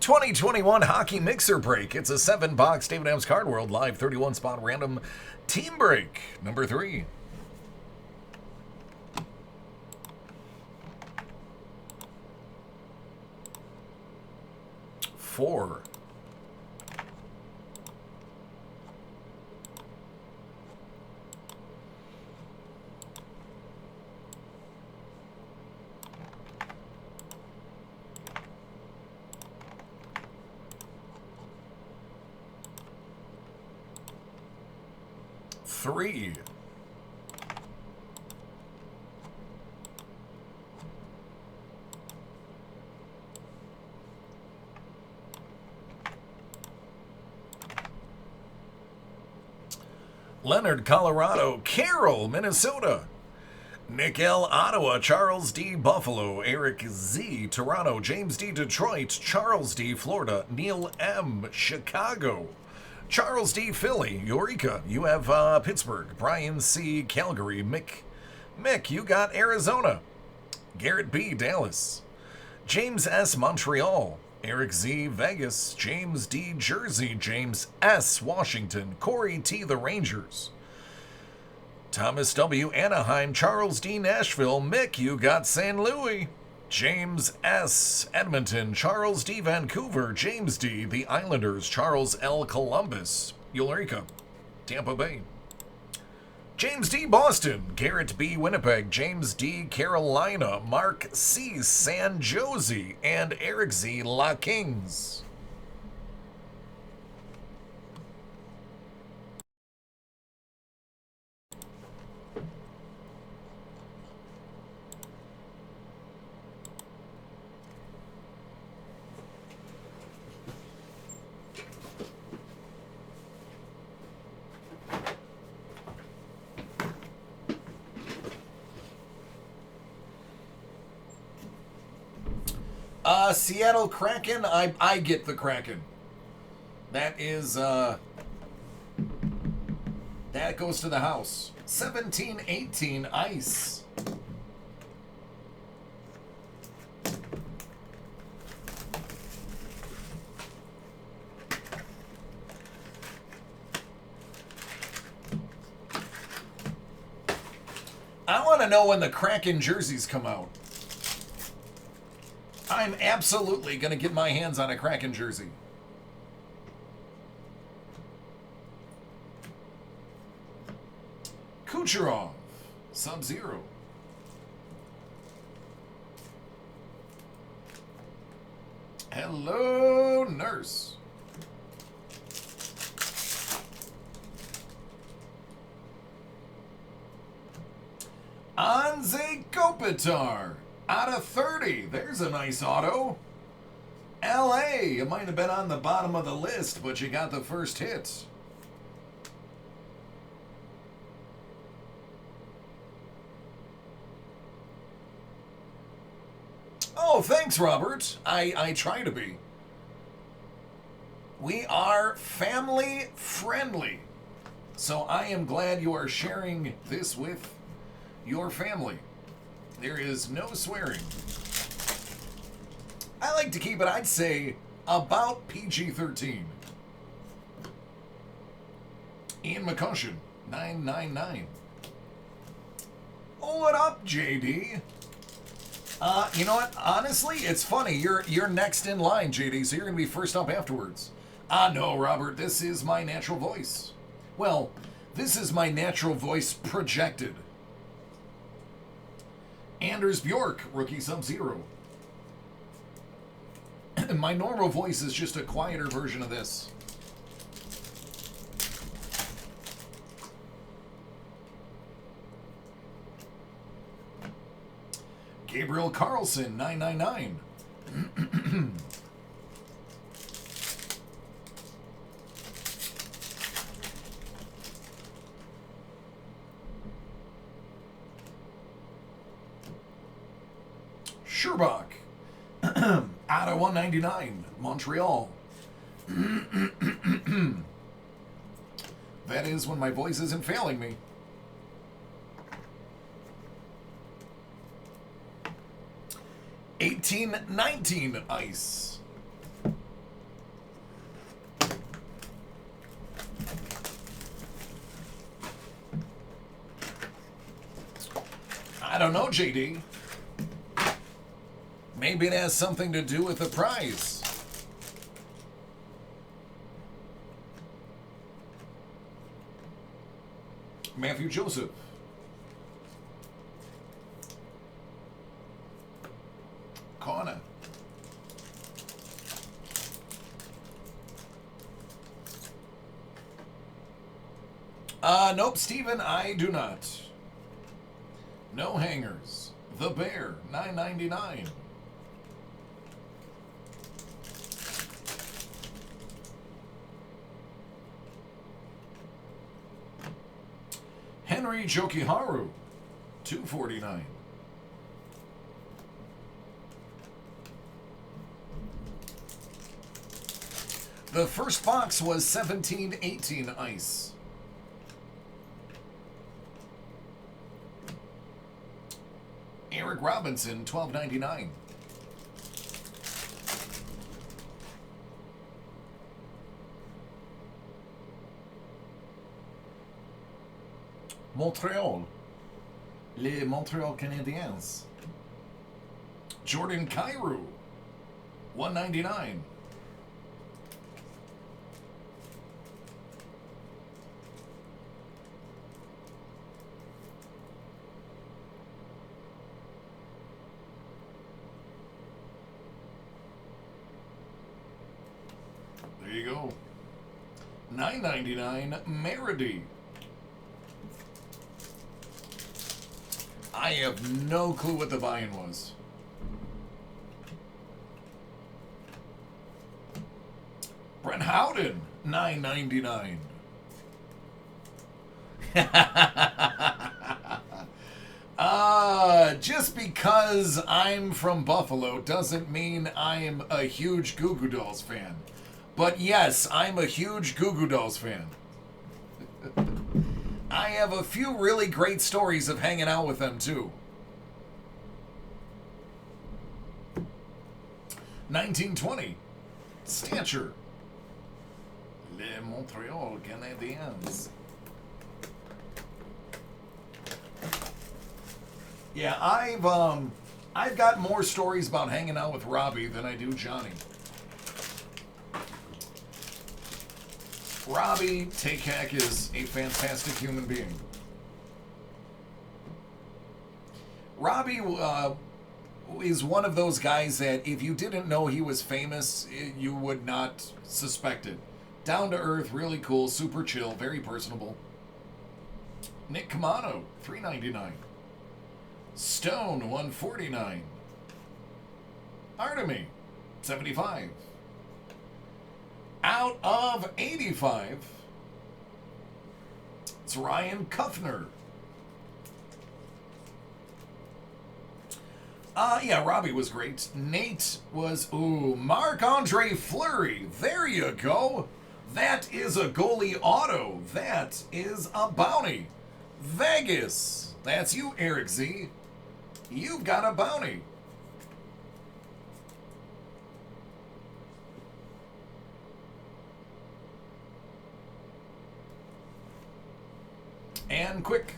2021 Hockey Mixer Break. It's a 7-box David M's Card World Live 31 spot random team break. Number 3. Four. Three. Leonard, Colorado. Carroll, Minnesota. Nick L, Ottawa. Charles D, Buffalo. Eric Z, Toronto. James D, Detroit. Charles D, Florida. Neil M, Chicago. Charles D, Philly. Eureka, you have Pittsburgh. Brian C, Calgary. Mick, you got Arizona. Garrett B, Dallas. James S, Montreal. Eric Z, Vegas. James D, Jersey. James S, Washington. Corey T, the Rangers. Thomas W, Anaheim. Charles D, Nashville. Mick, you got St. Louis. James S, Edmonton. Charles D, Vancouver. James D, the Islanders. Charles L, Columbus. Eureka, Tampa Bay. James D, Boston. Garrett B, Winnipeg. James D, Carolina. Mark C, San Jose. And Eric Z, La Kings. Seattle Kraken. I get the Kraken. That is, that goes to the house. 17-18 ice. I want to know when the Kraken jerseys come out. I'm absolutely going to get my hands on a Kraken jersey. Kucherov, Sub-Zero. Hello, Nurse. Anze Kopitar. Out of 30. There's a nice auto. LA. You might have been on the bottom of the list, but you got the first hit. Oh, thanks, Robert. I try to be. We are family friendly. So I am glad you are sharing this with your family. There is no swearing. I like to keep it, I'd say, about PG-13. Ian McCushion, 999. Oh, what up, JD? You know what? Honestly, it's funny. You're next in line, JD, so you're going to be first up afterwards. No, Robert, this is my natural voice. Well, this is my natural voice projected. Anders Bjork, rookie Sub-Zero. My normal voice is just a quieter version of this. Gabriel Carlson, 999. Sherbach. Out of 199. Montreal. That is when my voice isn't failing me. 18-19 ice. don't know, JD. Maybe it has something to do with the prize. Matthew Joseph. Connor. Nope, Steven, I do not. No hangers. The Bear, $9.99. Henry Jokiharu, $2.49. The first box was 17-18 ice. Eric Robinson, $12.99. Montreal. Les Montreal Canadiens. Jordan Kyrou, $1.99. There you go. $9.99 Meredy. I have no clue what the buy-in was. Brent Howden, $9.99. Just because I'm from Buffalo doesn't mean I'm a huge Goo Goo Dolls fan. But yes, I'm a huge Goo Goo Dolls fan. I have a few really great stories of hanging out with them, too. 1920. Stature. Les Montreal Canadiens. Yeah, I've got more stories about hanging out with Robbie than I do Johnny. Robbie Takak is a fantastic human being. Robbie is one of those guys that if you didn't know he was famous, you would not suspect it. Down to earth, really cool, super chill, very personable. Nick Camano, $3.99. Stone, $1.49. Artemy, $75. Out of 85, it's Ryan Kuffner. Yeah, Robbie was great. Nate was, Marc-Andre Fleury. There you go. That is a goalie auto. That is a bounty. Vegas. That's you, Eric Z. You've got a bounty. And quick.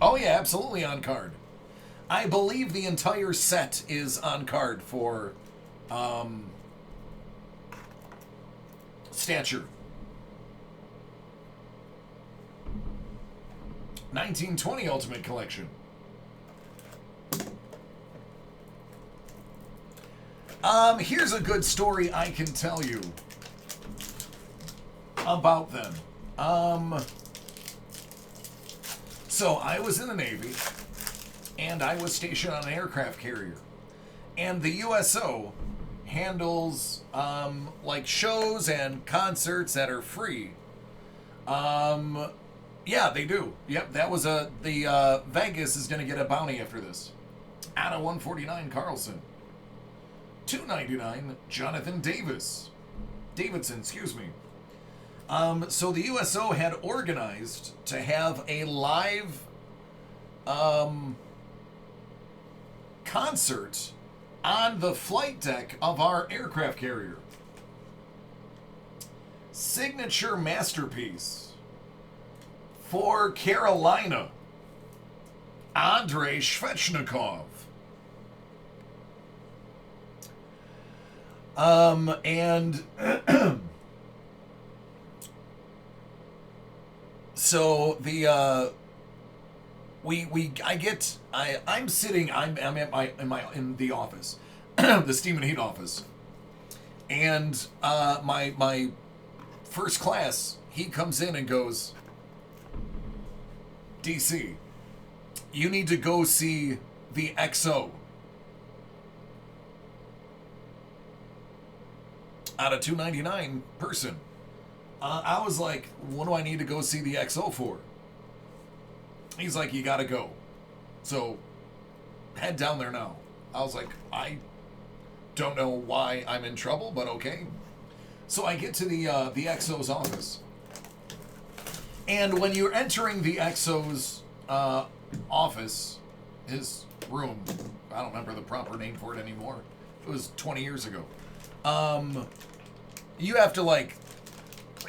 Oh yeah, absolutely on card. I believe the entire set is on card for Stature. 1920 Ultimate Collection. Here's a good story I can tell you about them. So I was in the Navy, and I was stationed on an aircraft carrier, and the USO handles like shows and concerts that are free. Yeah, they do. Yep, that was the Vegas is going to get a bounty after this. Out of 149 Carlson. $2.99 Jonathan Davidson, excuse me. So the USO had organized to have a live concert on the flight deck of our aircraft carrier. Signature masterpiece for Carolina. Andrei Svechnikov. And so the I'm in the office, the steam and heat office, and my first class, he comes in and goes, DC, you need to go see the XO. Out of 299 person. I was like, what do I need to go see the XO for? He's like, you gotta go. So, head down there now. I was like, I don't know why I'm in trouble, but okay. So I get to the XO's office. And when you're entering the XO's office, his room, I don't remember the proper name for it anymore. It was 20 years ago. You have to like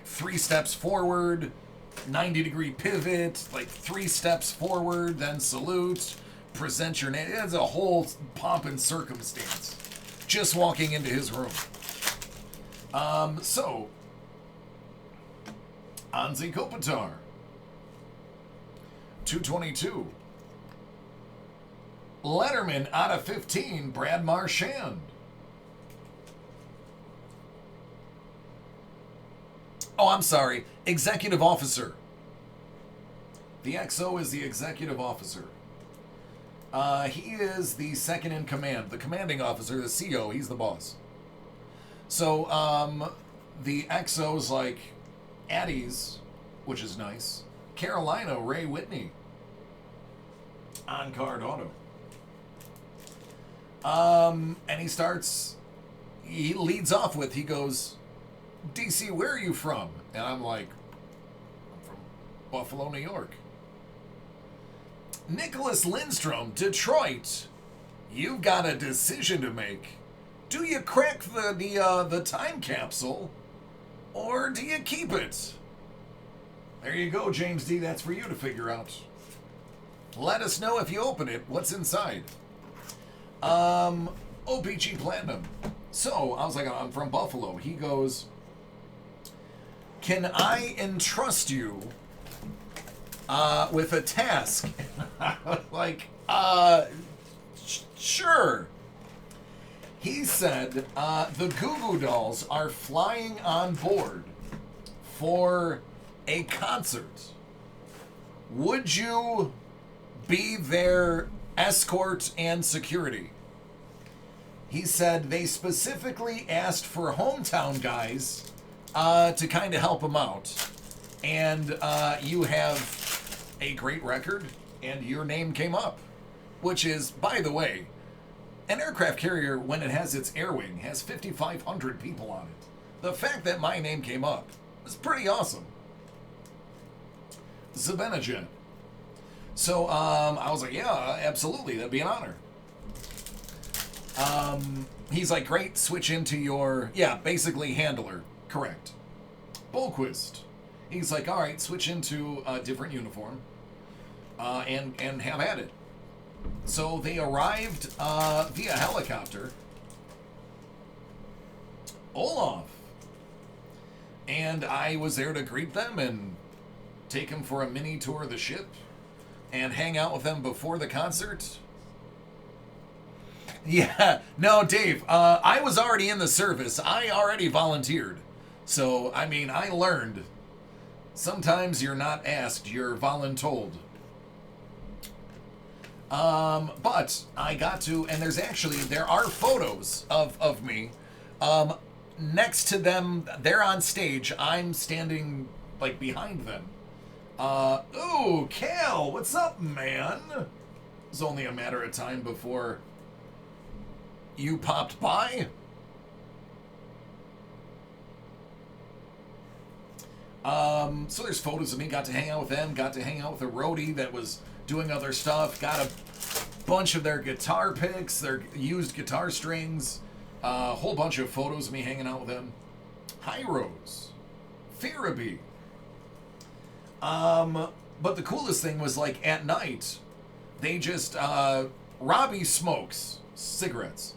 3 steps forward, 90-degree pivot, like 3 steps forward, then salute, present your name. It's a whole pomp and circumstance just walking into his room. So Anze Kopitar, 222. Letterman out of 15, Brad Marchand. Oh, I'm sorry. Executive officer. The XO is the executive officer. He is the second in command. The commanding officer, the CO, he's the boss. So, the XO's like Addie's, which is nice. Carolina, Ray Whitney. On-card auto. And he leads off with, he goes, DC, where are you from? And I'm like, I'm from Buffalo, New York. Nicholas Lindstrom, Detroit. You've got a decision to make. Do you crack the time capsule, or do you keep it? There you go, James D. That's for you to figure out. Let us know if you open it, what's inside. OPG Platinum. So, I was like, I'm from Buffalo. He goes, can I entrust you with a task? Like, sure. He said, the Goo Goo Dolls are flying on board for a concert. Would you be their escort and security? He said they specifically asked for hometown guys to kind of help them out. And you have a great record, and your name came up. Which is, by the way, an aircraft carrier, when it has its air wing, has 5,500 people on it. The fact that my name came up is pretty awesome. Zabenajet. So I was like, yeah, absolutely, that'd be an honor. He's like, great, switch into your, basically handler. Correct. Bolquist. He's like, all right, switch into a different uniform and have at it. So they arrived via helicopter. Olaf. And I was there to greet them and take them for a mini tour of the ship and hang out with them before the concert. Yeah, no, Dave, I was already in the service. I already volunteered. So, I mean, I learned. Sometimes you're not asked, you're voluntold. But I got to, and there are photos of me. Next to them, they're on stage. I'm standing, like, behind them. Ooh, Cal, what's up, man? It's only a matter of time before you popped by. So there's photos of me, got to hang out with them, got to hang out with a roadie that was doing other stuff, got a bunch of their guitar picks, their used guitar strings, a whole bunch of photos of me hanging out with them. Hyros, Faraby. But the coolest thing was, like, at night, They just, Robbie smokes cigarettes.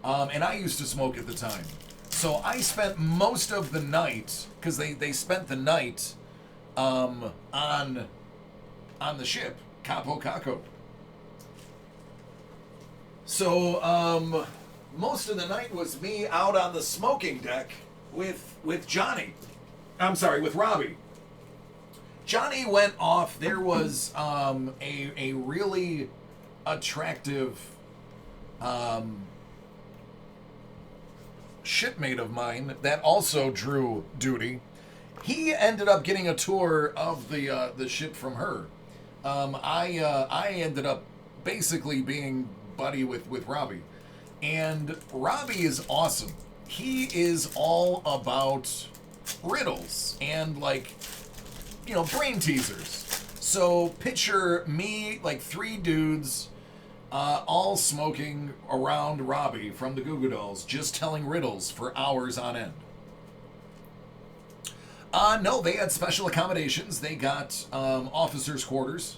And I used to smoke at the time. So I spent most of the night, because they spent the night on the ship, Capo Caco. So most of the night was me out on the smoking deck with Johnny. I'm sorry, with Robbie. Johnny went off. There was a really attractive shipmate of mine that also drew duty. He ended up getting a tour of the ship from her. I ended up basically being buddy with Robbie, and Robbie is awesome. He is all about riddles and brain teasers. So picture me, like 3 dudes, all smoking around Robbie from the Goo Goo Dolls, just telling riddles for hours on end. No, they had special accommodations. They got officers' quarters.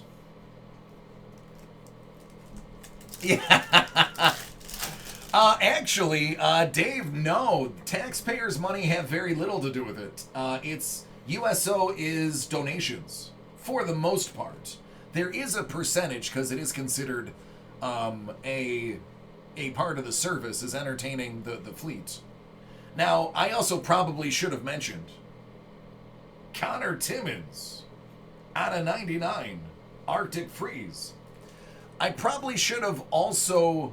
Yeah. Actually, Dave, no. Taxpayers' money have very little to do with it. It's USO is donations for the most part. There is a percentage because it is considered a part of the service is entertaining the fleet. Now, I also probably should have mentioned Connor Timmons out of 99 Arctic Freeze. I probably should have also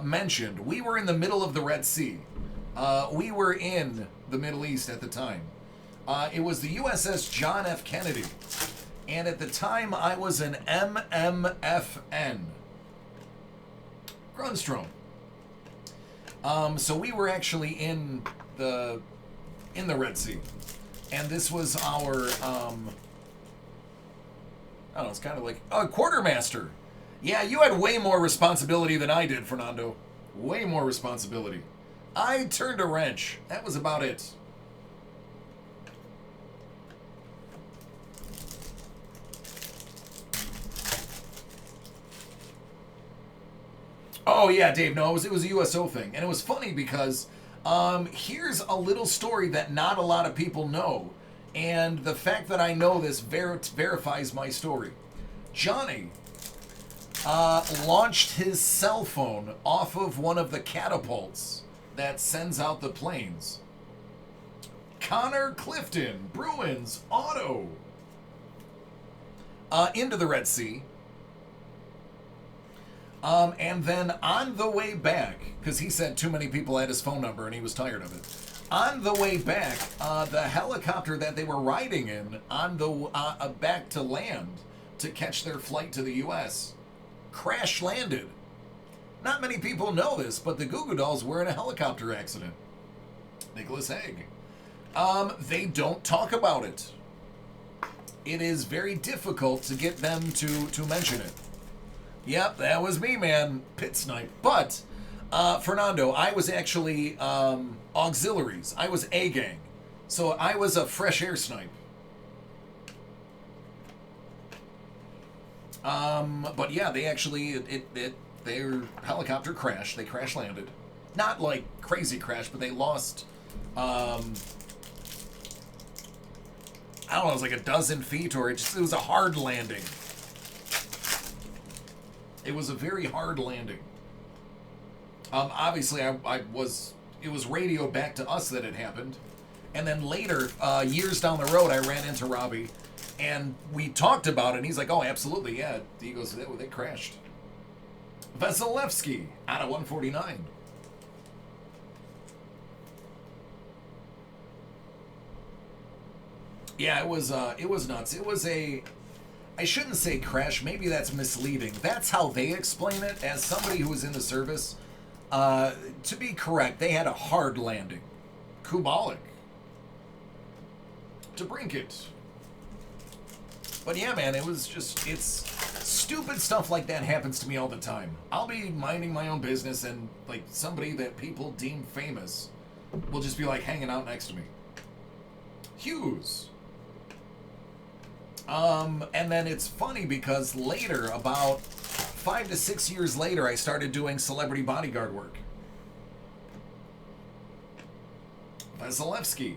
mentioned we were in the middle of the Red Sea. We were in the Middle East at the time. It was the USS John F. Kennedy. And at the time, I was an MMFN. Grunstrom. So we were actually in the Red Sea. And this was our, I don't know, it's kind of like a quartermaster. Yeah, you had way more responsibility than I did, Fernando. Way more responsibility. I turned a wrench. That was about it. Oh, yeah, Dave, no, it was a USO thing. And it was funny because here's a little story that not a lot of people know. And the fact that I know this verifies my story. Johnny launched his cell phone off of one of the catapults that sends out the planes. Connor Clifton, Bruins, Auto, into the Red Sea. And then on the way back, because he said too many people had his phone number and he was tired of it. On the way back, the helicopter that they were riding in on the back to land to catch their flight to the U.S. crash landed. Not many people know this, but the Goo Goo Dolls were in a helicopter accident. Nicholas Haig. They don't talk about it. It is very difficult to get them to mention it. Yep, that was me, man. Pit snipe. But, Fernando, I was actually auxiliaries. I was A-gang. So I was a fresh air snipe. But yeah, they actually, their helicopter crashed. They crash landed. Not like crazy crash, but they lost, I don't know, it was like a dozen feet, or it was a hard landing. It was a very hard landing. Obviously, it was radioed back to us that it happened. And then later, years down the road, I ran into Robbie, and we talked about it, and he's like, oh, absolutely, yeah. He goes, they crashed. Vasilevsky, out of 149. Yeah, it was nuts. It was I shouldn't say crash, maybe that's misleading. That's how they explain it. As somebody who was in the service, to be correct, they had a hard landing. Kubalik. To Brinkett. But yeah, man, it's stupid stuff like that happens to me all the time. I'll be minding my own business and, like, somebody that people deem famous will just be, like, hanging out next to me. Hughes. And then it's funny because later, about 5 to 6 years later, I started doing celebrity bodyguard work. Vasilevsky.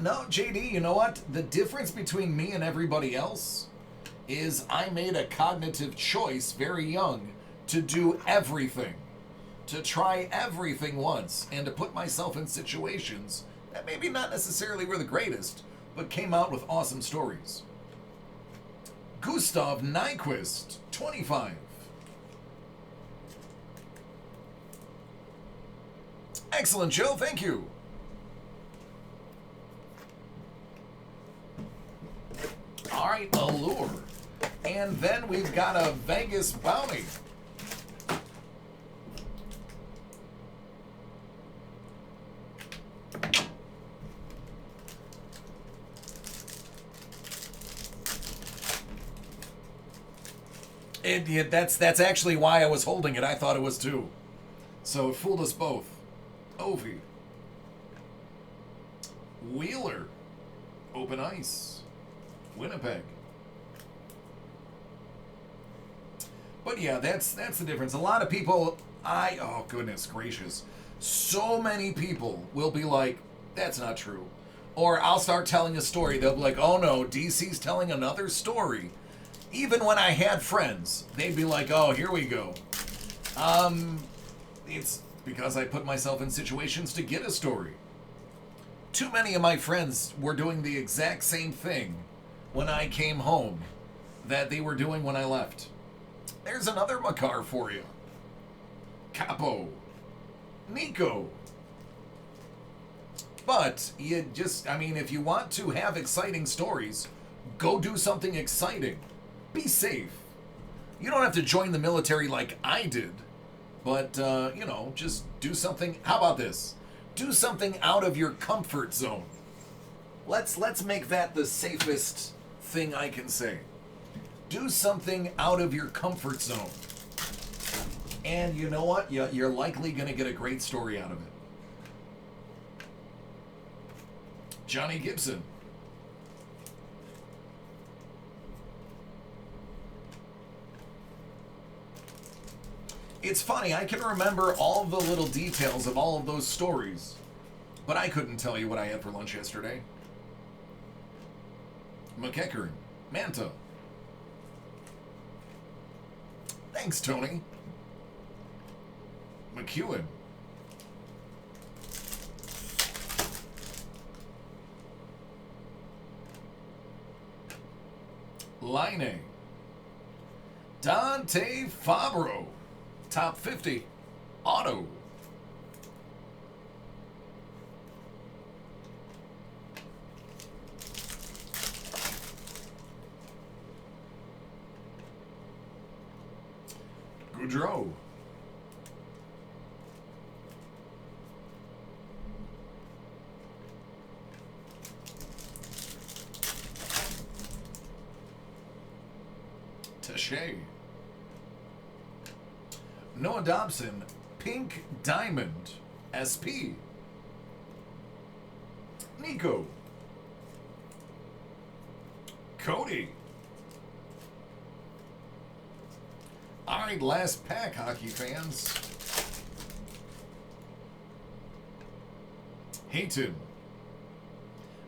No, JD, you know what? The difference between me and everybody else is I made a cognitive choice very young to do everything. To try everything once and to put myself in situations that maybe not necessarily were the greatest, but came out with awesome stories. Gustav Nyquist, 25. Excellent, Joe. Thank you. All right, Allure. And then we've got a Vegas Bounty. That's actually why I was holding it. I thought it was too. So it fooled us both. Ovi. Wheeler. Open Ice. Winnipeg. But yeah, that's the difference. A lot of people, oh goodness gracious. So many people will be like, that's not true. Or I'll start telling a story. They'll be like, oh no, DC's telling another story. Even when I had friends, they'd be like, oh, here we go. It's because I put myself in situations to get a story. Too many of my friends were doing the exact same thing when I came home that they were doing when I left. There's another Makar for you. Capo. Nico. But you just, if you want to have exciting stories, go do something exciting. Be safe. You don't have to join the military like I did, but, just do something. How about this? Do something out of your comfort zone. Let's make that the safest thing I can say. Do something out of your comfort zone. And you know what? You're likely going to get a great story out of it. Johnny Gibson. It's funny, I can remember all the little details of all of those stories, but I couldn't tell you what I had for lunch yesterday. McEachern. Manta. Thanks, Tony. McEwen. Line. Dante Fabro. Top 50. Auto. Goudreau. Taché. Noah Dobson, Pink Diamond, SP. Nico. Cody. All right, last pack, hockey fans. Hayton.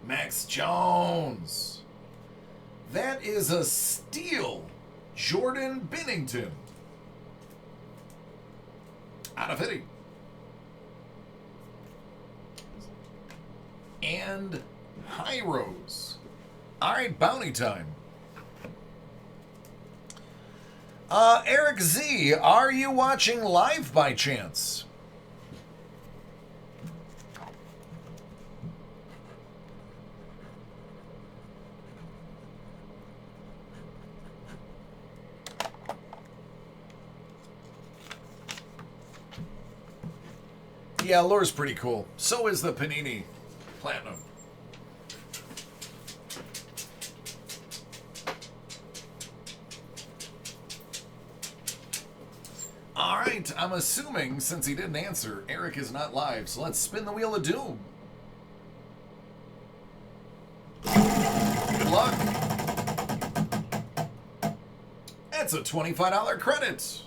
Max Jones. That is a steal. Jordan Binnington. Out of hitting. And Hyros. All right, bounty time. Eric Z, are you watching live by chance? Yeah, Lure's pretty cool. So is the Panini Platinum. All right, I'm assuming, since he didn't answer, Eric is not live, so let's spin the Wheel of Doom. Good luck. gets a $25 credit.